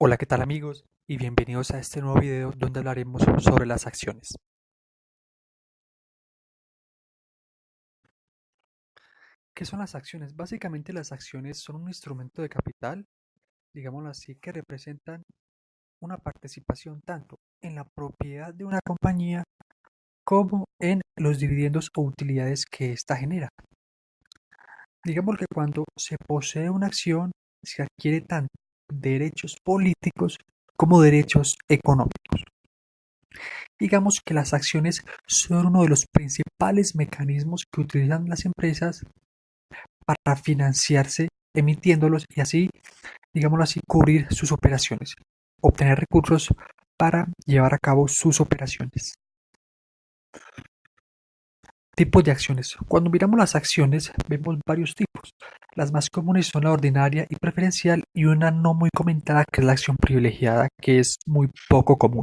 Hola, ¿qué tal amigos? Y bienvenidos a este nuevo video donde hablaremos sobre las acciones. ¿Qué son las acciones? Básicamente las acciones son un instrumento de capital, digámoslo así, que representan una participación tanto en la propiedad de una compañía como en los dividendos o utilidades que ésta genera. Digamos que cuando se posee una acción se adquiere tanto derechos políticos como derechos económicos. Digamos que las acciones son uno de los principales mecanismos que utilizan las empresas para financiarse emitiéndolos y así, digámoslo así, cubrir sus operaciones, obtener recursos para llevar a cabo sus operaciones. Tipos de acciones. Cuando miramos las acciones vemos varios tipos. Las más comunes son la ordinaria y preferencial y una no muy comentada que es la acción privilegiada, que es muy poco común.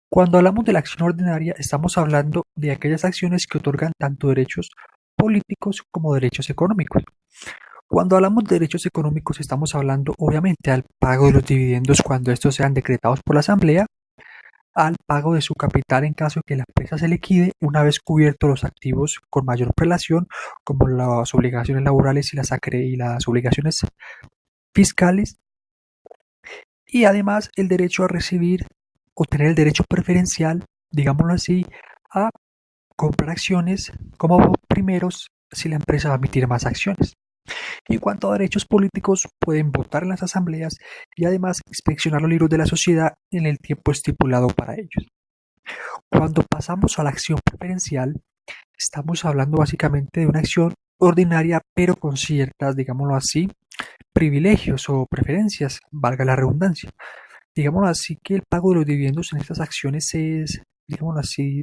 Cuando hablamos de la acción ordinaria, estamos hablando de aquellas acciones que otorgan tanto derechos políticos como derechos económicos. Cuando hablamos de derechos económicos, estamos hablando obviamente al pago de los dividendos cuando estos sean decretados por la Asamblea, al pago de su capital en caso de que la empresa se liquide una vez cubiertos los activos con mayor prelación, como las obligaciones laborales y las obligaciones fiscales, y además el derecho a recibir o tener el derecho preferencial, digámoslo así, a comprar acciones como primeros si la empresa va a emitir más acciones. En cuanto a derechos políticos, pueden votar en las asambleas y además inspeccionar los libros de la sociedad en el tiempo estipulado para ellos. Cuando pasamos a la acción preferencial, estamos hablando básicamente de una acción ordinaria, pero con ciertas, digámoslo así, privilegios o preferencias, valga la redundancia. Digámoslo así que el pago de los dividendos en estas acciones es, digámoslo así,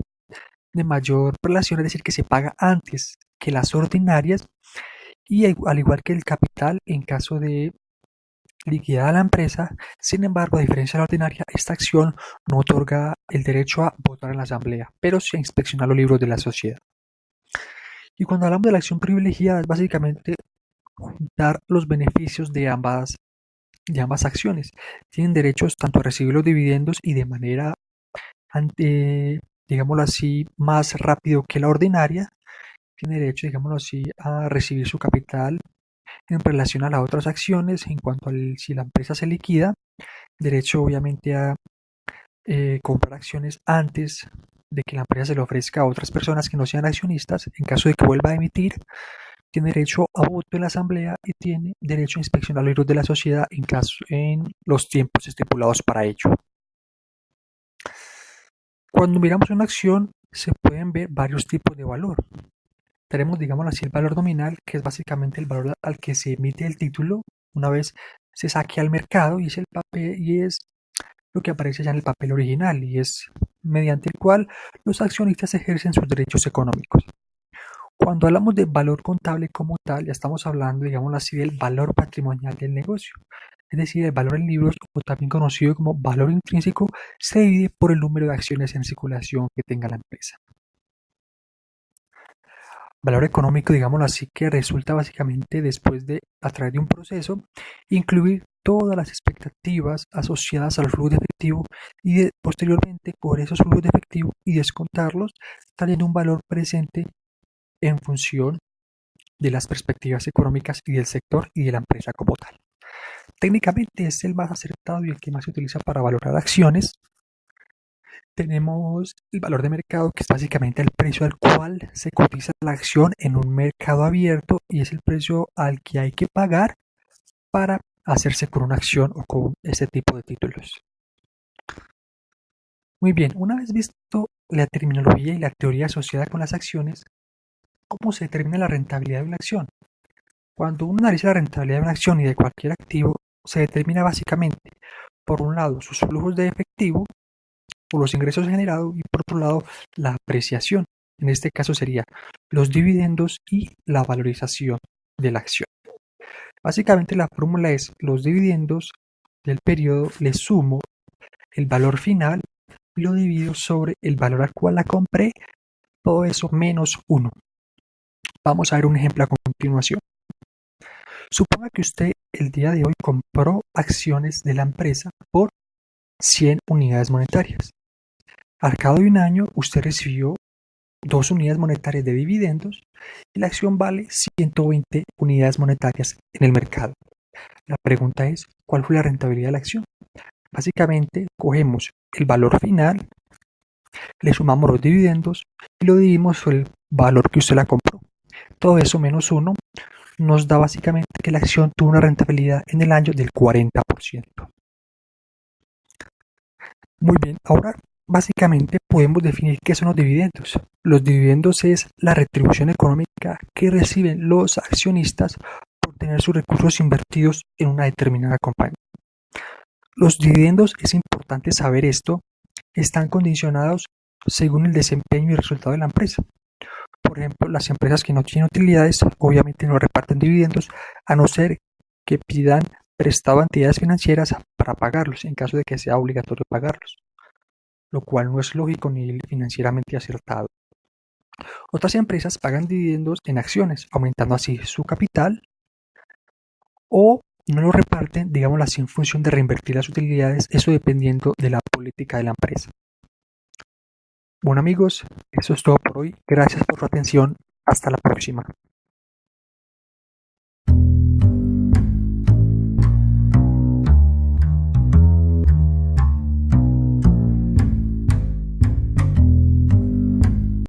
de mayor relación, es decir, que se paga antes que las ordinarias y al igual que el capital en caso de liquidada la empresa. Sin embargo, a diferencia de la ordinaria, esta acción no otorga el derecho a votar en la asamblea, pero sí a inspeccionar los libros de la sociedad. Y cuando hablamos de la acción privilegiada, es básicamente juntar los beneficios de ambas acciones. Tienen derechos tanto a recibir los dividendos y de manera, digámoslo así, más rápido que la ordinaria. Tiene derecho, digámoslo así, a recibir su capital en relación a las otras acciones en cuanto a si la empresa se liquida, derecho obviamente a comprar acciones antes de que la empresa se le ofrezca a otras personas que no sean accionistas. En caso de que vuelva a emitir, tiene derecho a voto en la asamblea y tiene derecho a inspeccionar los libros de la sociedad en los tiempos estipulados para ello. Cuando miramos una acción, se pueden ver varios tipos de valor. Tenemos, digamos así, el valor nominal, que es básicamente el valor al que se emite el título una vez se saque al mercado, y es el papel, y es lo que aparece ya en el papel original, y es mediante el cual los accionistas ejercen sus derechos económicos. Cuando hablamos de valor contable como tal, ya estamos hablando, digamos así, del valor patrimonial del negocio. Es decir, el valor en libros, o también conocido como valor intrínseco, se divide por el número de acciones en circulación que tenga la empresa. Valor económico, digámoslo así, que resulta básicamente después de, a través de un proceso, incluir todas las expectativas asociadas al flujo de efectivo y posteriormente coger esos flujos de efectivo y descontarlos, teniendo un valor presente en función de las perspectivas económicas y del sector y de la empresa como tal. Técnicamente es el más acertado y el que más se utiliza para valorar acciones. Tenemos el valor de mercado, que es básicamente el precio al cual se cotiza la acción en un mercado abierto y es el precio al que hay que pagar para hacerse con una acción o con este tipo de títulos. Muy bien, una vez visto la terminología y la teoría asociada con las acciones, ¿cómo se determina la rentabilidad de una acción? Cuando uno analiza la rentabilidad de una acción y de cualquier activo, se determina básicamente, por un lado, sus flujos de efectivo o los ingresos generados y por otro lado, la apreciación. En este caso sería los dividendos y la valorización de la acción. Básicamente la fórmula es los dividendos del periodo le sumo el valor final y lo divido sobre el valor al cual la compré, todo eso menos 1. Vamos a ver un ejemplo a continuación. Suponga que usted el día de hoy compró acciones de la empresa por 100 unidades monetarias. Al cabo de un año, usted recibió 2 unidades monetarias de dividendos y la acción vale 120 unidades monetarias en el mercado. La pregunta es, ¿cuál fue la rentabilidad de la acción? Básicamente, cogemos el valor final, le sumamos los dividendos y lo dividimos por el valor que usted la compró. Todo eso menos 1 nos da básicamente que la acción tuvo una rentabilidad en el año del 40%. Muy bien, ahora básicamente podemos definir qué son los dividendos. Los dividendos es la retribución económica que reciben los accionistas por tener sus recursos invertidos en una determinada compañía. Los dividendos, es importante saber esto, están condicionados según el desempeño y resultado de la empresa. Por ejemplo, las empresas que no tienen utilidades obviamente no reparten dividendos a no ser que pidan prestado a entidades financieras para pagarlos en caso de que sea obligatorio pagarlos, lo cual no es lógico ni financieramente acertado. Otras empresas pagan dividendos en acciones, aumentando así su capital, o no lo reparten, digámoslo así, en función de reinvertir las utilidades, eso dependiendo de la política de la empresa. Bueno amigos, eso es todo por hoy. Gracias por su atención. Hasta la próxima.